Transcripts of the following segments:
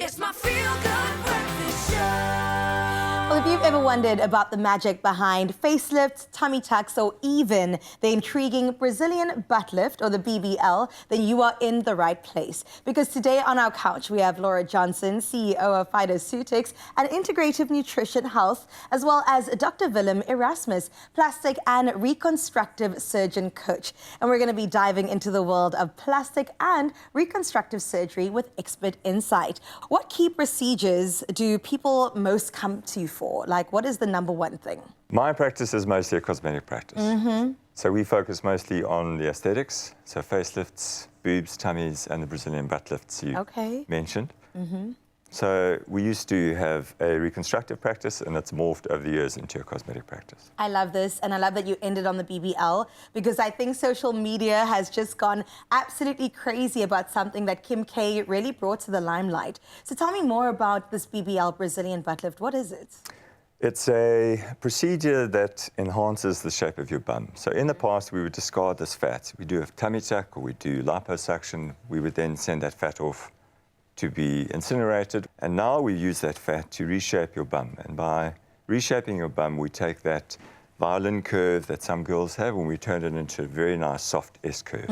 It's my feel-good breakfast show. Well, if you've ever wondered about the magic behind facelifts, tummy tucks, or even the intriguing Brazilian butt lift, or the BBL, then you are in the right place. Because today on our couch, we have Laura Johnson, CEO of PHYTOCEUTIC and Integrative Nutrition Health, as well as Dr. Willem, Erasmus, plastic and reconstructive surgeon coach. And we're going to be diving into the world of plastic and reconstructive surgery with expert insight. What key procedures do people most come to you for? Like, what is the number one thing? My practice is mostly a cosmetic practice. So we focus mostly on the aesthetics, so facelifts, boobs, tummies, and the Brazilian butt lifts you mentioned. So we used to have a reconstructive practice, and it's morphed over the years into a cosmetic practice. I love this, and I love that you ended on the BBL, because I think social media has just gone absolutely crazy about something that Kim K really brought to the limelight. So tell me more about this BBL, Brazilian butt lift. What is it? It's a procedure that enhances the shape of your bum. So in the past, we would discard this fat. We do a tummy tuck, or we do liposuction. We would then send that fat off to be incinerated. And now we use that fat to reshape your bum. And by reshaping your bum, we take that violin curve that some girls have, and we turn it into a very nice soft S curve.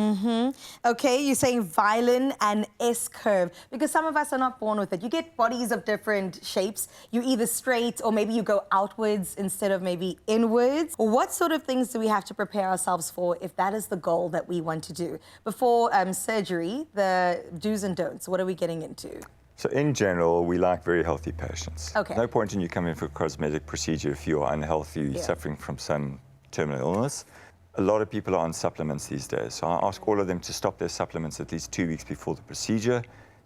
Okay, you're saying violin and S curve, because some of us are not born with it. You get bodies of different shapes. You either straight, or maybe you go outwards instead of maybe inwards. What sort of things do we have to prepare ourselves for if that is the goal that we want to do? Before surgery, the do's and don'ts, what are we getting into? So in general, we like very healthy patients. Okay. No point in you coming for a cosmetic procedure if you're unhealthy, suffering from some terminal illness. A lot of people are on supplements these days, so I ask all of them to stop their supplements at least 2 weeks before the procedure,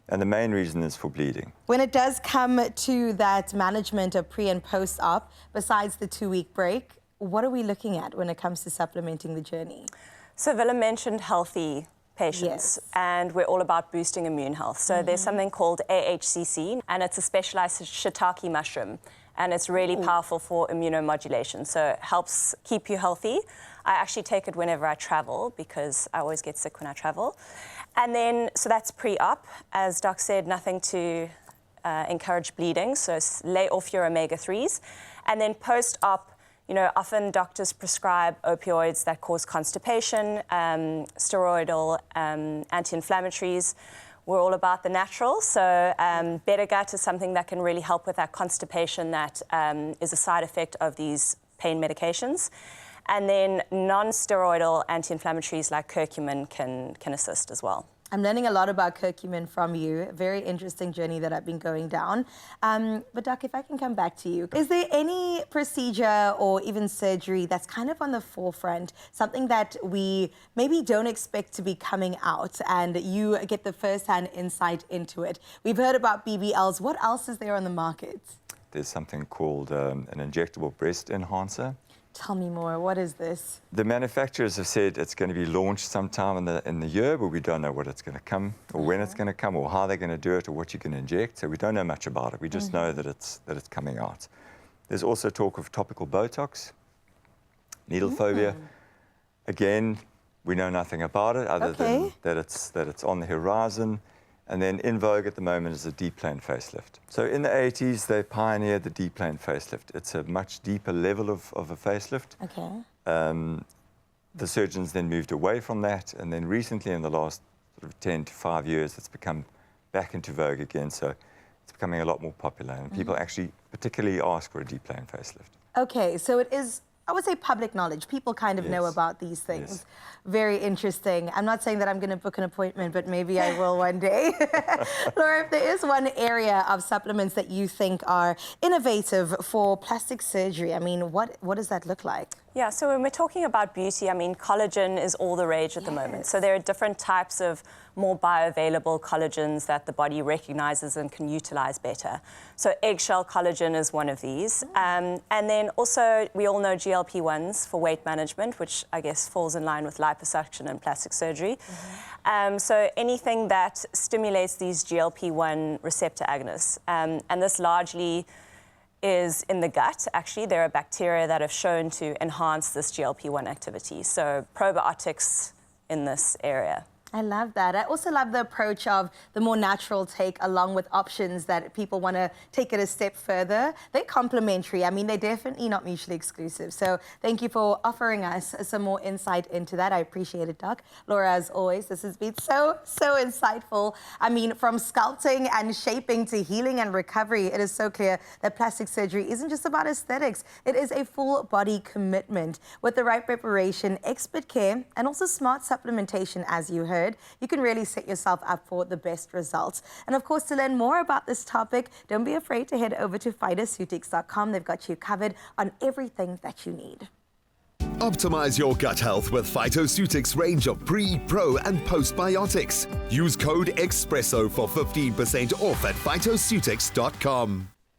and the main reason is for bleeding. When it does come to that management of pre and post-op, besides the 2-week break, what are we looking at when it comes to supplementing the journey? So Willem mentioned healthy patients, and we're all about boosting immune health. So there's something called AHCC, and it's a specialized shiitake mushroom, and it's really powerful for immunomodulation. So it helps keep you healthy. I actually take it whenever I travel, because I always get sick when I travel. And then, so that's pre-op. As Doc said, nothing to encourage bleeding, so lay off your omega-3s. And then post-op, you know, often doctors prescribe opioids that cause constipation, steroidal anti-inflammatories. We're all about the natural, so Better Gut is something that can really help with that constipation that is a side effect of these pain medications. And then non-steroidal anti-inflammatories like curcumin can assist as well. I'm learning a lot about curcumin from you. A very interesting journey that I've been going down. But Doc, if I can come back to you, is there any procedure or even surgery that's kind of on the forefront, something that we maybe don't expect to be coming out, and you get the first-hand insight into it? We've heard about BBLs. What else is there on the market? There's something called an injectable breast enhancer. Tell me more. What is this? The manufacturers have said it's going to be launched sometime in the year, but we don't know what it's going to come, or when it's going to come, or how they're going to do it, or what you can inject. So we don't know much about it. We just know that it's coming out. There's also talk of topical Botox, needle phobia. Again, we know nothing about it other than that it's on the horizon. And then in vogue at the moment is a deep-plane facelift. So in the 80s, they pioneered the deep-plane facelift. It's a much deeper level of a facelift. The surgeons then moved away from that, and then recently, in the last sort of 10 to 5 years, it's become back into vogue again. So it's becoming a lot more popular, and people actually particularly ask for a deep-plane facelift. Okay, so it is, I would say, public knowledge. People kind of know about these things. Very interesting. I'm not saying that I'm going to book an appointment, but maybe I will one day. Laura, if there is one area of supplements that you think are innovative for plastic surgery, I mean, what does that look like? Yeah, so when we're talking about beauty, I mean, collagen is all the rage at the moment. So there are different types of more bioavailable collagens that the body recognizes and can utilize better. So eggshell collagen is one of these. And then also, we all know GLP-1s for weight management, which I guess falls in line with liposuction and plastic surgery. So anything that stimulates these GLP-1 receptor agonists. And this largely is in the gut. Actually, there are bacteria that have shown to enhance this GLP-1 activity. So probiotics in this area. I love that. I also love the approach of the more natural take along with options that people want to take it a step further. They're complementary. I mean, they're definitely not mutually exclusive. So thank you for offering us some more insight into that. I appreciate it, Doc. Laura, as always, this has been so insightful. I mean, from sculpting and shaping to healing and recovery, it is so clear that plastic surgery isn't just about aesthetics. It is a full body commitment. With the right preparation, expert care, and also smart supplementation, as you heard, you can really set yourself up for the best results. And of course, to learn more about this topic, don't be afraid to head over to PHYTOCEUTICs.com. They've got you covered on everything that you need. Optimize your gut health with PHYTOCEUTIC's range of pre, pro, and postbiotics. Use code EXPRESSO for 15% off at PHYTOCEUTICs.com.